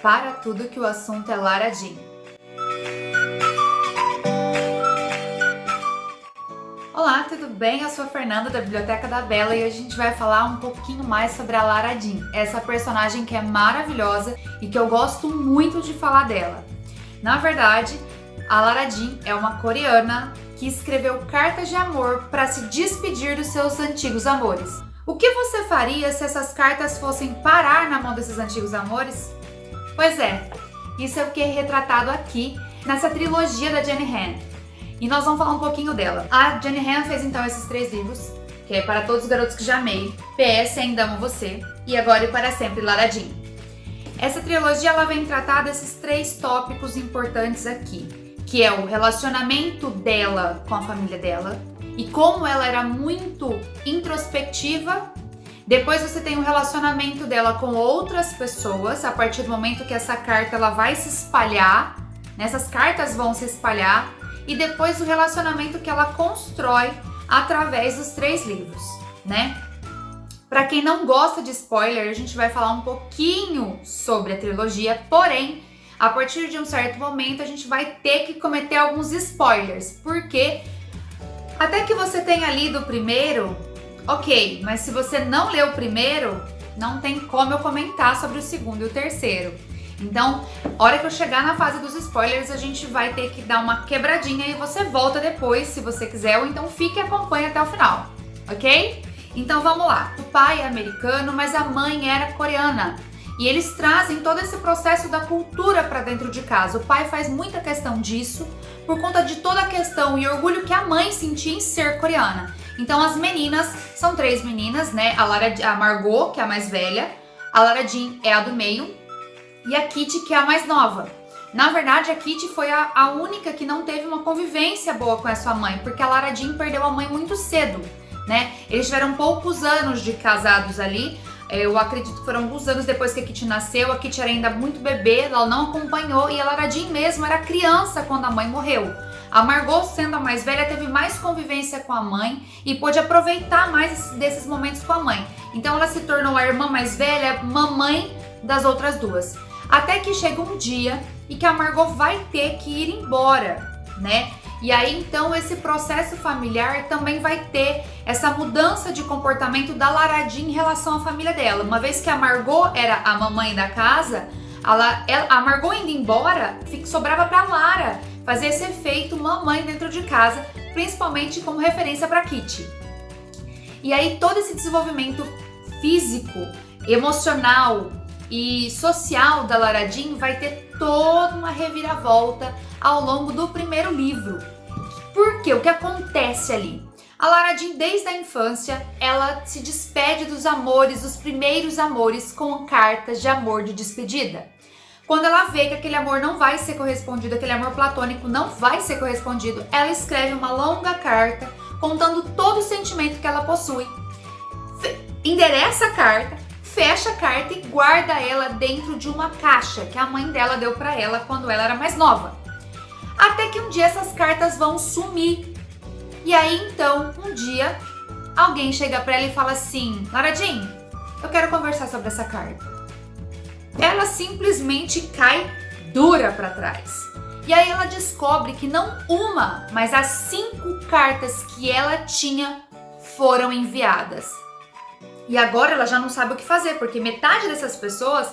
para tudo que o assunto é Lara Jean. Olá, tudo bem? Eu sou a Fernanda da Biblioteca da Bela e hoje a gente vai falar um pouquinho mais sobre a Lara Jean, essa personagem que é maravilhosa e que eu gosto muito de falar dela. Na verdade, a Lara Jean é uma coreana que escreveu cartas de amor para se despedir dos seus antigos amores. O que você faria se essas cartas fossem parar na mão desses antigos amores? Pois é, isso é o que é retratado aqui nessa trilogia da Jenny Han. E nós vamos falar um pouquinho dela. A Jenny Han fez então esses 3 livros, que é Para Todos os Garotos que Já Amei, PS Ainda Amo Você e Agora e Para Sempre, Lara Jean. Essa trilogia ela vem tratar desses 3 tópicos importantes aqui, que é o relacionamento dela com a família dela e como ela era muito introspectiva. Depois você tem o relacionamento dela com outras pessoas, a partir do momento que essa carta ela vai se espalhar, essas cartas vão se espalhar. E depois o relacionamento que ela constrói através dos 3 livros, né? Para quem não gosta de spoiler, a gente vai falar um pouquinho sobre a trilogia, porém, a partir de um certo momento a gente vai ter que cometer alguns spoilers, porque até que você tenha lido o primeiro, ok, mas se você não leu o primeiro, não tem como eu comentar sobre o segundo e o terceiro. Então, a hora que eu chegar na fase dos spoilers, a gente vai ter que dar uma quebradinha e você volta depois, se você quiser, ou então fique e acompanhe até o final, ok? Então vamos lá. O pai é americano, mas a mãe era coreana. E eles trazem todo esse processo da cultura para dentro de casa. O pai faz muita questão disso, por conta de toda a questão e orgulho que a mãe sentia em ser coreana. Então as meninas, são 3 meninas, né? A Margot, que é a mais velha, a Lara Jean é a do meio, e a Kitty, que é a mais nova. Na verdade, a Kitty foi a única que não teve uma convivência boa com a sua mãe, porque a Lara Jean perdeu a mãe muito cedo, né? Eles tiveram poucos anos de casados ali. Eu acredito que foram alguns anos depois que a Kitty nasceu. A Kitty era ainda muito bebê, ela não acompanhou, e a Lara Jean mesmo era criança quando a mãe morreu. A Margot, sendo a mais velha, teve mais convivência com a mãe e pôde aproveitar mais desses momentos com a mãe. Então ela se tornou a irmã mais velha, mamãe das outras duas. Até que chega um dia e que a Margot vai ter que ir embora, né? E aí então esse processo familiar também vai ter essa mudança de comportamento da Lara Jean em relação à família dela. Uma vez que a Margot era a mamãe da casa, a Margot indo embora, sobrava para Lara fazer esse efeito mamãe dentro de casa, principalmente como referência para Kitty. E aí todo esse desenvolvimento físico, emocional e social da Lara Jean vai ter toda uma reviravolta ao longo do primeiro livro. Por quê? O que acontece ali? A Lara Jean, desde a infância, ela se despede dos amores, dos primeiros amores, com cartas de amor de despedida. Quando ela vê que aquele amor não vai ser correspondido, aquele amor platônico não vai ser correspondido, ela escreve uma longa carta contando todo o sentimento que ela possui. Endereça a carta, fecha a carta e guarda ela dentro de uma caixa que a mãe dela deu para ela quando ela era mais nova. Até que um dia essas cartas vão sumir. E aí então, um dia, alguém chega para ela e fala assim: Lara Jean, eu quero conversar sobre essa carta. Ela simplesmente cai dura para trás. E aí ela descobre que não uma, mas as 5 cartas que ela tinha foram enviadas. E agora ela já não sabe o que fazer, porque metade dessas pessoas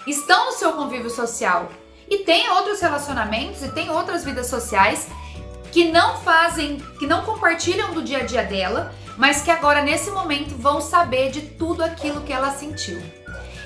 estão no seu convívio social e tem outros relacionamentos e tem outras vidas sociais que não compartilham do dia a dia dela, mas que agora nesse momento vão saber de tudo aquilo que ela sentiu.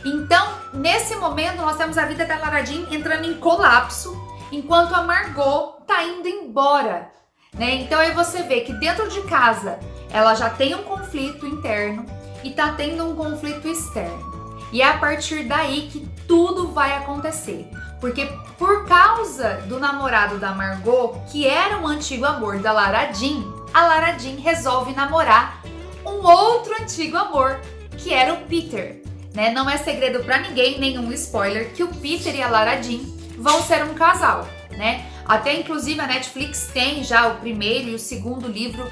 Então, nesse momento nós temos a vida da Lara Jean entrando em colapso, enquanto a Margot tá indo embora, né? Então aí você vê que dentro de casa ela já tem um conflito interno e tá tendo um conflito externo. E é a partir daí que tudo vai acontecer. Porque por causa do namorado da Margot, que era um antigo amor da Lara Jean, a Lara Jean resolve namorar um outro antigo amor, que era o Peter. Né? Não é segredo pra ninguém, nenhum spoiler, que o Peter e a Lara Jean vão ser um casal, né? Até inclusive a Netflix tem já o primeiro e o segundo livro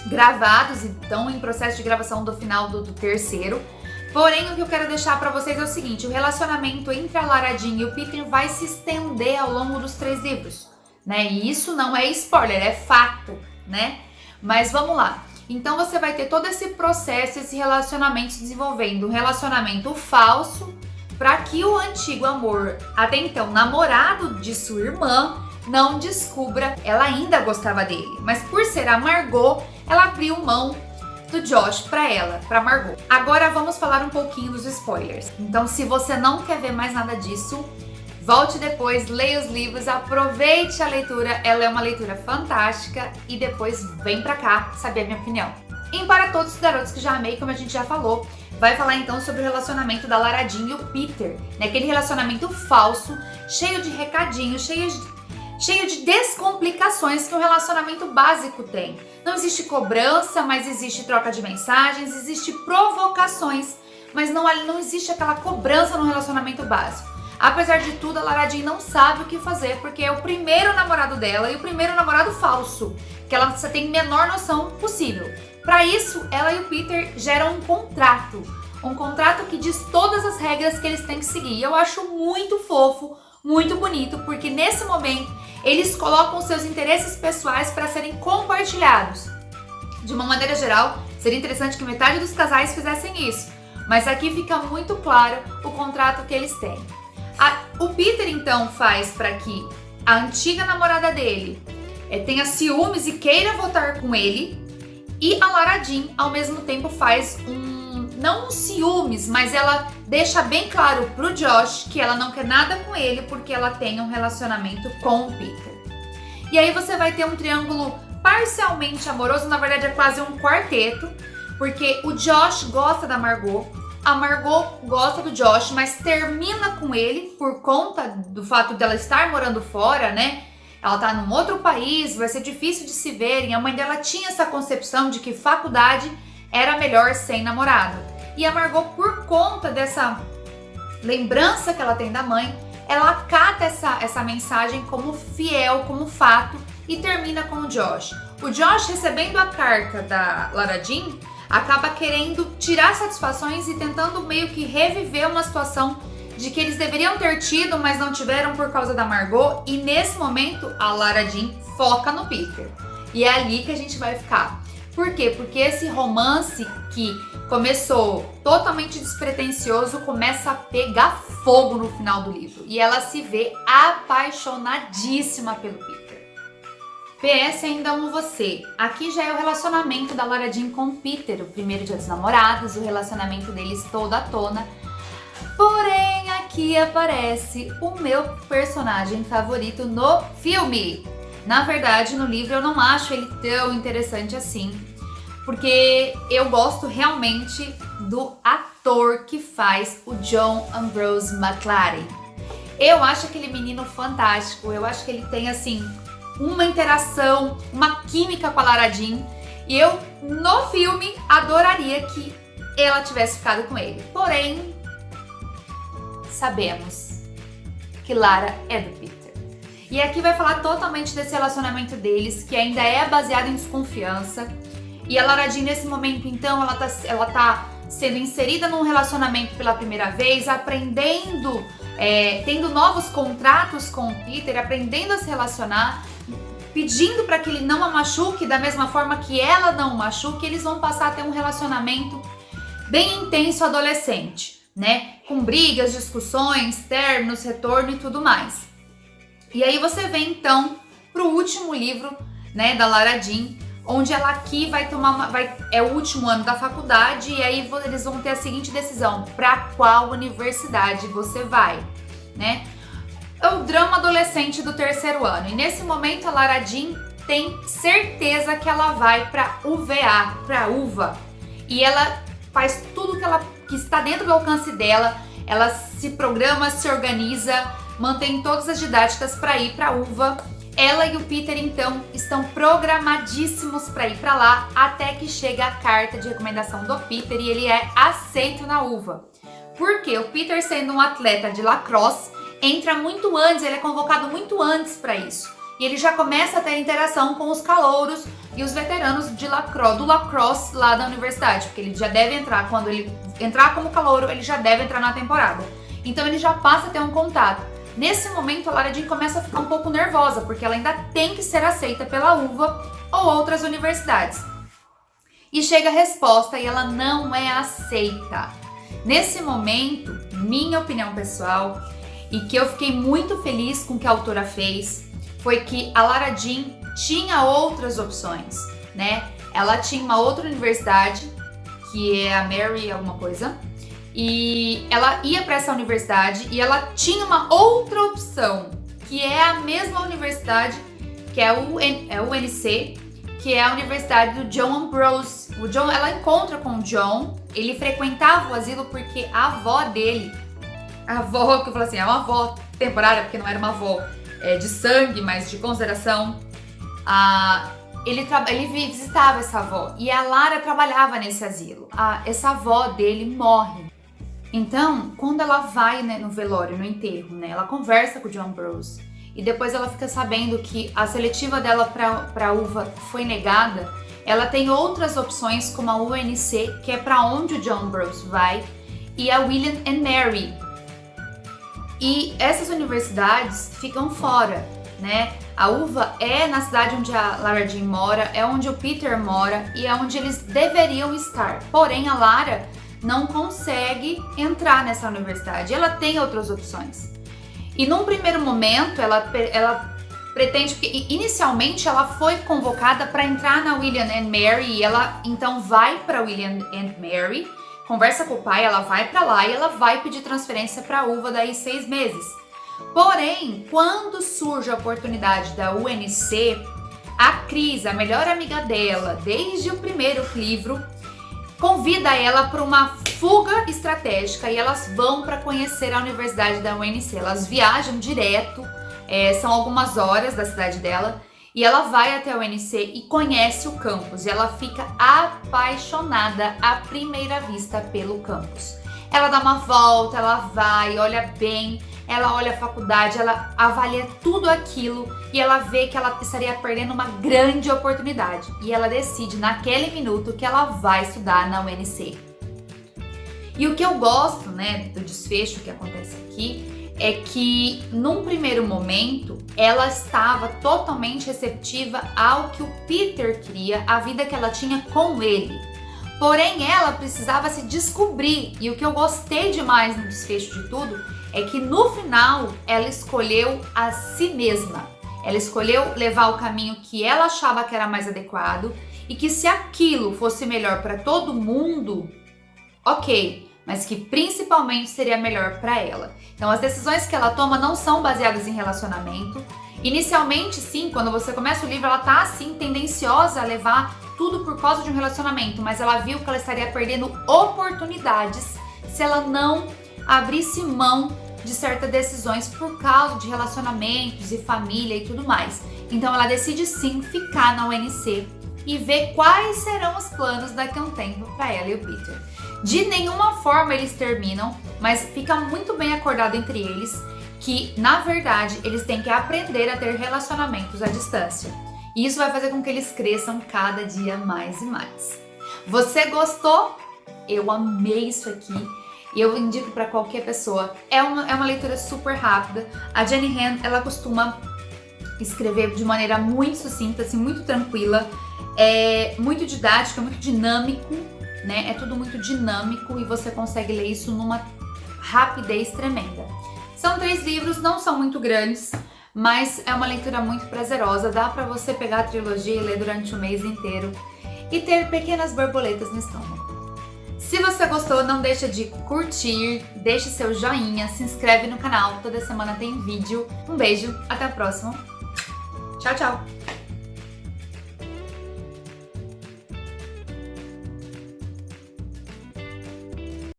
gravados, então em processo de gravação do final do terceiro. Porém, o que eu quero deixar pra vocês é o seguinte, o relacionamento entre a Lara Jean e o Peter vai se estender ao longo dos 3 livros, né? E isso não é spoiler, é fato, né? Mas vamos lá. Então você vai ter todo esse processo, esse relacionamento se desenvolvendo, um relacionamento falso, para que o antigo amor, até então namorado de sua irmã, não descubra, ela ainda gostava dele, mas por ser a Margot, ela abriu mão do Josh para Margot. Agora vamos falar um pouquinho dos spoilers. Então, se você não quer ver mais nada disso, volte depois, leia os livros, aproveite a leitura, ela é uma leitura fantástica e depois vem pra cá saber a minha opinião. E para todos os garotos que já amei, como a gente já falou, vai falar então sobre o relacionamento da Lara Jean e o Peter, né? Aquele relacionamento falso, cheio de recadinhos, cheio de descomplicações que um relacionamento básico tem. Não existe cobrança, mas existe troca de mensagens, existe provocações, mas não existe aquela cobrança no relacionamento básico. Apesar de tudo, a Lara Jean não sabe o que fazer, porque é o primeiro namorado dela e o primeiro namorado falso, que ela tem menor noção possível. Para isso, ela e o Peter geram um contrato que diz todas as regras que eles têm que seguir. E eu acho muito fofo, muito bonito, porque nesse momento eles colocam seus interesses pessoais para serem compartilhados. De uma maneira geral, seria interessante que metade dos casais fizessem isso, mas aqui fica muito claro o contrato que eles têm. O Peter então faz para que a antiga namorada dele tenha ciúmes e queira voltar com ele, e a Lara Jean ao mesmo tempo faz não um ciúmes, mas ela deixa bem claro pro Josh que ela não quer nada com ele porque ela tem um relacionamento com o Peter. E aí você vai ter um triângulo parcialmente amoroso, na verdade é quase um quarteto, porque o Josh gosta da Margot, a Margot gosta do Josh, mas termina com ele por conta do fato dela estar morando fora, né? Ela tá num outro país, vai ser difícil de se verem. A mãe dela tinha essa concepção de que faculdade era melhor sem namorado. E a Margot, por conta dessa lembrança que ela tem da mãe, ela acata essa mensagem como fiel, como fato, e termina com o Josh. O Josh, recebendo a carta da Lara Jean, acaba querendo tirar satisfações e tentando meio que reviver uma situação de que eles deveriam ter tido, mas não tiveram por causa da Margot. E nesse momento, a Lara Jean foca no Peter. E é ali que a gente vai ficar. Por quê? Porque esse romance que começou totalmente despretensioso começa a pegar fogo no final do livro. E ela se vê apaixonadíssima pelo Peter. PS, ainda amo você. Aqui já é o relacionamento da Lara Jean com o Peter, o primeiro dia dos namorados, o relacionamento deles todo à tona. Porém, aqui aparece o meu personagem favorito no filme. Na verdade, no livro eu não acho ele tão interessante assim, porque eu gosto realmente do ator que faz o John Ambrose McLaren. Eu acho aquele menino fantástico, eu acho que ele tem assim uma interação, uma química com a Lara Jean, e eu no filme adoraria que ela tivesse ficado com ele. Porém, sabemos que Lara é do Peter. E aqui vai falar totalmente desse relacionamento deles, que ainda é baseado em desconfiança. E a Lara Jean, nesse momento, então, ela tá sendo inserida num relacionamento pela primeira vez, aprendendo, tendo novos contratos com o Peter, aprendendo a se relacionar, pedindo para que ele não a machuque da mesma forma que ela não o machuque. Eles vão passar a ter um relacionamento bem intenso adolescente, né? Com brigas, discussões, términos, retorno e tudo mais. E aí você vem então pro último livro, né, da Lara Jean, onde ela aqui vai tomar é o último ano da faculdade, e aí eles vão ter a seguinte decisão: para qual universidade você vai, né? É o drama adolescente do terceiro ano. E nesse momento a Lara Jean tem certeza que ela vai para UVA, para UVA. E ela faz tudo que está dentro do alcance dela. Ela se programa, se organiza, mantém todas as didáticas para ir para UVA. Ela e o Peter então estão programadíssimos para ir para lá, até que chega a carta de recomendação do Peter e ele é aceito na UVA. Porque o Peter, sendo um atleta de lacrosse, entra muito antes, ele é convocado muito antes para isso. E ele já começa a ter interação com os calouros e os veteranos do lacrosse lá da universidade, porque ele já deve entrar quando ele entrar como calouro, ele já deve entrar na temporada. Então ele já passa a ter um contato. Nesse momento, a Lara Jean começa a ficar um pouco nervosa, porque ela ainda tem que ser aceita pela UVA ou outras universidades. E chega a resposta e ela não é aceita. Nesse momento, minha opinião pessoal, e que eu fiquei muito feliz com o que a autora fez, foi que a Lara Jean tinha outras opções, né? Ela tinha uma outra universidade, que é a Mary alguma coisa, e ela ia para essa universidade e ela tinha uma outra opção, que é a mesma universidade, que é o UNC, que é a universidade do John Ambrose. O John, ela encontra com o John, ele frequentava o asilo porque a avó dele, a avó, que eu falo assim, é uma avó temporária, porque não era uma avó de sangue, mas de consideração, ele visitava essa avó e a Lara trabalhava nesse asilo. Essa avó dele morre. Então, quando ela vai, né, no velório, no enterro, né, ela conversa com o John Ambrose e depois ela fica sabendo que a seletiva dela para UVA foi negada. Ela tem outras opções, como a UNC, que é para onde o John Ambrose vai, e a William and Mary. E essas universidades ficam fora, né? A UVA é na cidade onde a Lara Jean mora, é onde o Peter mora e é onde eles deveriam estar. Porém, a Lara não consegue entrar nessa universidade. Ela tem outras opções. E num primeiro momento, ela pretende, porque inicialmente ela foi convocada para entrar na William and Mary e ela então vai para William and Mary, conversa com o pai, ela vai para lá e ela vai pedir transferência para a UVA daí 6 meses. Porém, quando surge a oportunidade da UNC, a Cris, a melhor amiga dela, desde o primeiro livro, convida ela para uma fuga estratégica e elas vão para conhecer a universidade da UNC. Elas viajam direto, são algumas horas da cidade dela, e ela vai até a UNC e conhece o campus. E ela fica apaixonada à primeira vista pelo campus. Ela dá uma volta, ela vai, olha bem, ela olha a faculdade, ela avalia tudo aquilo e ela vê que ela estaria perdendo uma grande oportunidade. E ela decide naquele minuto que ela vai estudar na UNC. E o que eu gosto, né, do desfecho que acontece aqui é que num primeiro momento ela estava totalmente receptiva ao que o Peter queria, a vida que ela tinha com ele. Porém, ela precisava se descobrir, e o que eu gostei demais no desfecho de tudo é que no final ela escolheu a si mesma. Ela escolheu levar o caminho que ela achava que era mais adequado e que se aquilo fosse melhor para todo mundo, ok, mas que principalmente seria melhor para ela. Então as decisões que ela toma não são baseadas em relacionamento. Inicialmente, sim, quando você começa o livro, ela tá assim tendenciosa a levar tudo por causa de um relacionamento, mas ela viu que ela estaria perdendo oportunidades se ela não abrisse mão de certas decisões por causa de relacionamentos e família e tudo mais. Então ela decide sim ficar na UNC e ver quais serão os planos daqui a um tempo para ela e o Peter. De nenhuma forma eles terminam, mas fica muito bem acordado entre eles que, na verdade, eles têm que aprender a ter relacionamentos à distância. E isso vai fazer com que eles cresçam cada dia mais e mais. Você gostou? Eu amei isso aqui. E eu indico para qualquer pessoa. É uma leitura super rápida. A Jenny Han, ela costuma escrever de maneira muito sucinta, assim, muito tranquila. É muito didático, é muito dinâmico, né? É tudo muito dinâmico e você consegue ler isso numa rapidez tremenda. São 3 livros, não são muito grandes, mas é uma leitura muito prazerosa. Dá para você pegar a trilogia e ler durante o mês inteiro e ter pequenas borboletas no estômago. Se você gostou, não deixa de curtir, deixe seu joinha, se inscreve no canal, toda semana tem vídeo. Um beijo, até a próxima. Tchau, tchau!